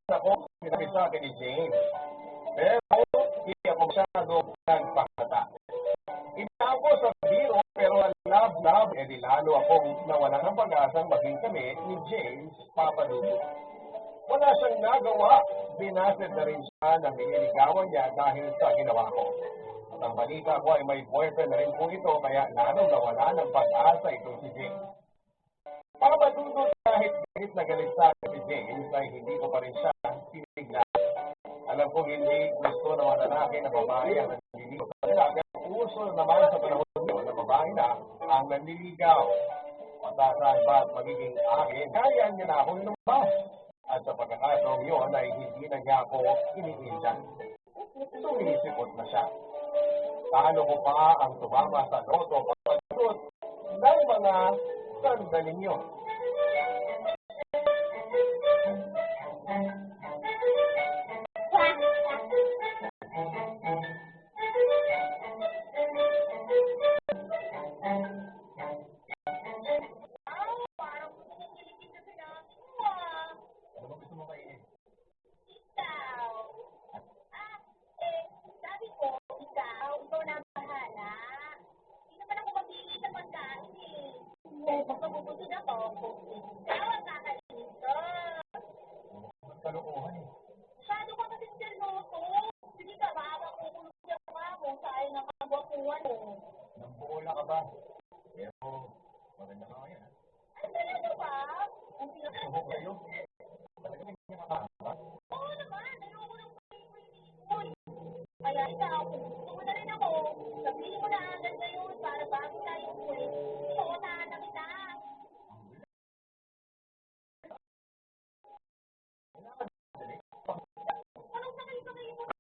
ako sinabi sa akin ni James. Pero hindi ako masyado nagpakata. Inaako sa biro pero love, di lalo akong nawala ng pag-asang maging kami ni James Papadugo. Wala siyang nagawa, binasid na rin siya na nililigawan niya dahil sa ginawa ko. At ang balita ko ay may boyfriend na rin po ito kaya lalong nawala ng pag-asa itong si James. Papadugo kahit galit na galit sa akin si James ay hindi ko pa rin siya sinigla. Alam ko hindi gusto ng mga lalaki na babae ang nanliligaw sa kanila. Pero uso naman sa panahon nyo na babae na ang nanliligaw. Patasaan ba at magiging akin, kaya niya na akong lumabas. At sa pagkakataong yun ay hindi na niya ako iniindan. Sumisikot na siya. Paano ko pa ang tumama sa loto pagkagot ng mga sandaling yun? Nambola ka ba? Pero maganda ka ngayon, ha? Ay, talaga ba? Ang pinakasubo kayo? Talaga may nakakaba? Oo naman, ayoko ng pag-ibig. Kaya ikaw, kung gusto mo na rin ako, sabihin mo na agad ngayon para bago tayo ulit. Isuotahan na kita. Anong sakay mo na?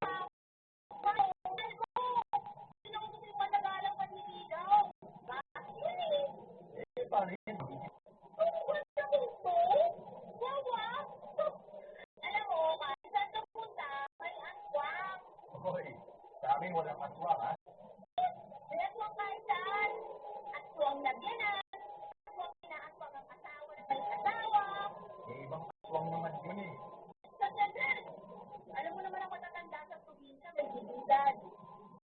Paano yun? Alam mo, kahit saan ka punta, may aswang. Hoy, sa amin walang aswang, ha? May aswang kahit saan. Aswang na biyanan. Aswang inaaswang ang asawa na may asawa. May ibang aswang naman yun, eh. Sandali. Alam mo naman ang matatanda sa probinsya, may dignidad.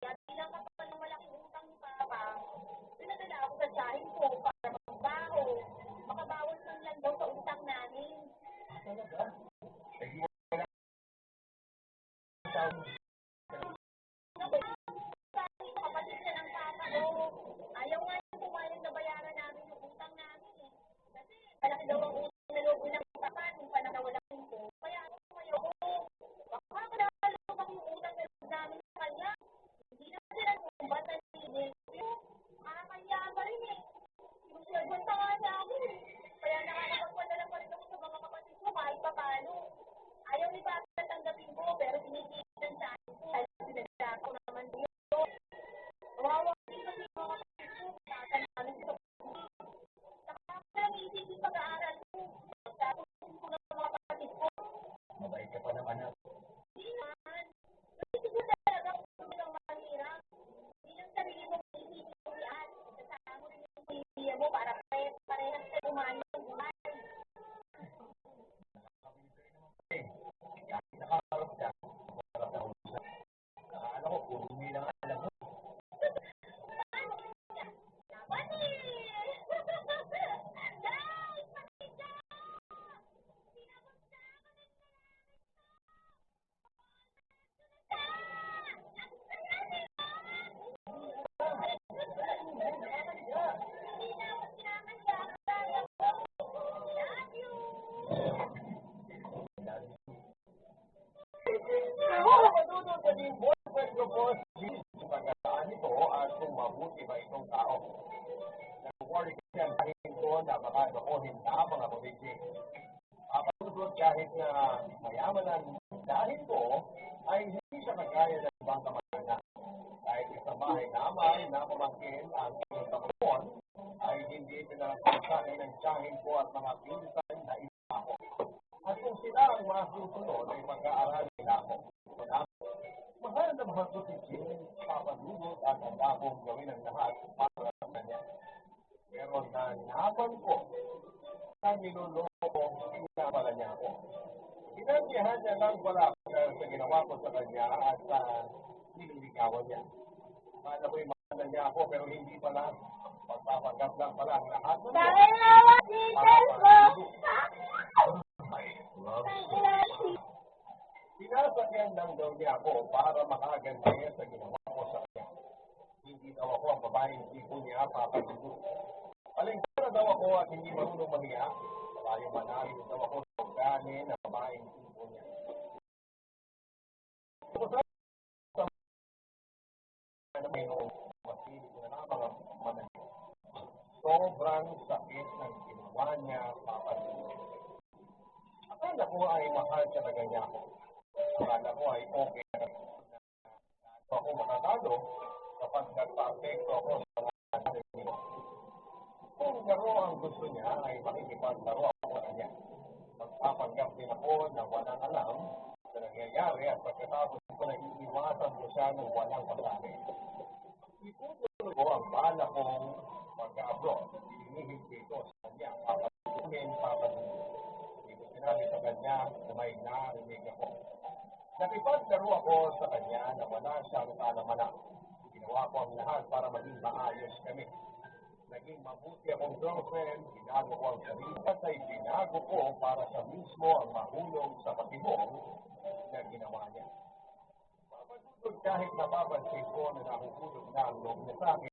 Kaya bilang kapag ng malaking utang ni Papa, pinadala ako sa tsahin ko para magbaho. Makabawas man lang daw sa utang namin. Talaga? Eh, wala. Kapatid siya ng Papa ko. Ayaw nga yung pumayag na bayaran namin yung utang namin, eh. Kasi malaki daw ang utang na loob ng Papa nung pananawalan ko. Kaya ako kumayo ko. Baka madalo bang yung utang na loob namin sa kanya? Hindi naman sila kumbat na nilin. Pero makakaya pa rin, eh. Sinuswelbanta nga niya ako, eh. Kaya nakakapagpadala pa rin ako sa mga kapatid ko kahit pa paano. Ayaw ni Papa na tanggapin ko pero tinitignan sa akin ko. Dahil sinagdata ko naman yun. Kawawa din kasi yung mga kapatid ko. Tatanamin ko sa pagkakas. Saka ako lang isip yung pag-aaral ko. Pagkatusin ko ng mga kapatid ko. Mabait ka pa naman, ha? Hindi naman. Kasi siguro talaga kung talagang mahirap. Hindi lang sarili mo isipin mo yan. Kasama mo rin yung pamilya mo para parehas kayo kumain ng gulay. Nakakarap ka. Nakakarap ka. Nakakala ko, puro hindi lang alam mo. Matutod ka din, boyfriend ko po, pagkataan nito at kung mabuti ba itong tao. Nag-worry kasi ang tingin ko na baka dokohin na mga komedye. Kapatulog kahit na mayaman ang dahil ko, ay hindi siya kagaya ng ibang kamag-anak. Kahit isang bahay naman na pamangkin ang pagkakapon, ay hindi pinarapang sa akin ng tiyahin ko at mga pinsan na isa ako. At kung sila ang masusunod ay pag-aaralin nila ako. Mahal na mahal ko si James, Papadugo at ang akong gawin ang lahat para sa kanya. Pero nanapan ko na niloloko niya pala niya ako. Inandiyahan niya lang pala sa ginawa ko sa kanya at nililigawan niya. Kala ko yung mahal niya ako pero hindi pala. Pagpapagat lang pala ang lahat. Dahil naman chicken po! Sinasakyan lang daw niya ako para makaganti sa ginawa ko sa kanya. Hindi daw ako ang babaeng tipo niya papatuloy. Alingkara daw ako at hindi marunong mahiya. Tayo manalo daw ako sa ugali na babaeng tipo niya. Sobrang sakit ng ginawa niya papatuloy. Akala ko ay mahal talaga niya ako. Akala ko ay okay na ako makatalo kapag nagpa-apekto ako sa mga niya. Kung laro ang gusto niya ay makikipaglaro ako sa kanya. Magpapanggap din ako na walang alam sa nangyayari at pagkatapos ko na iiwasan ko siya ng walang pasabi. Itutuloy ko ang bala kong mag-abroad. Hinihintay ko sa kanya. Papatuloy. Hindi ko sinabi sa kanya na may narinig ako. Nakipaglaro ako sa kanya na wala siyang kalamana. Ginawa ko ang lahat para maging maayos kami. Naging mabuti akong girlfriend, binago ko ang sarili at ay binago ko para sa mismo ang mahulog sa patibong na ginawa niya. Papatulog kahit napapansin ko na nahuhulog na ang loob niya sa akin.